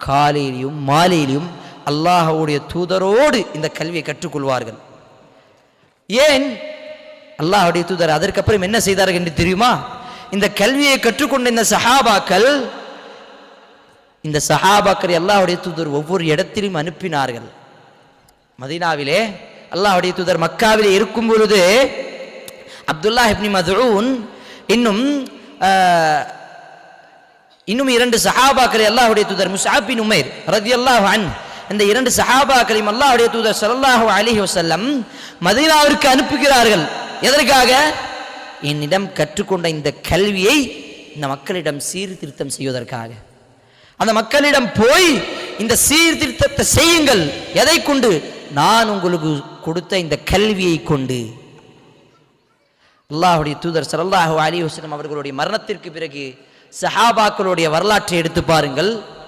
காலையிலும் மாலையிலும் அல்லாஹ்வுடைய தூதரோடு இந்த கல்வியை கற்றுக்கொள்வார்கள். ஏன் அல்லாஹ்வுடைய தூதர் அதற்கப்புறம் என்ன செய்தார்கள் என்று தெரியுமா? இந்த கல்வியை கற்றுக்கொண்ட இந்த சஹாபாக்களை அல்லாஹ்வுடைய தூதர் ஒவ்வொரு இடத்திலும் அனுப்பினார்கள். மதீனாவிலே அல்லாஹ்வுடைய தூதர் மக்காவிலே இருக்கும் பொழுது அப்துல்லாஹ் இப்னு மதுஊன் இன்னும் 2 சஹாபாக்களை அல்லாஹ்வுடைய தூதர் முஸ்அப் பின் உமைர் ரலியல்லாஹு அன்ஹு இந்த 2 சஹாபாக்களையும் அல்லாஹ்வுடைய தூதர் ஸல்லல்லாஹு அலைஹி வஸல்லம் மதீனாவிற்கு அனுப்புகிறார்கள். எதற்காக? என்னிடம் கற்றுக்கொண்ட இந்த கல்வியை இந்த மக்களிடம் சீர்திருத்தம் செய்வதற்காக. அந்த மக்களிடம் போய் இந்த சீர்திருத்தத்தை செய்யுங்கள். எதை கொண்டு? நான் உங்களுக்கு கொடுத்த இந்த கல்வியை கொண்டு. அல்லாஹ்வுடைய தூதர் ஸல்லல்லாஹு அலைஹி வஸல்லம் அவர்களுடைய மரணத்திற்கு பிறகு சஹாபாக்களுடைய வரலாற்றை எடுத்து பாருங்கள்.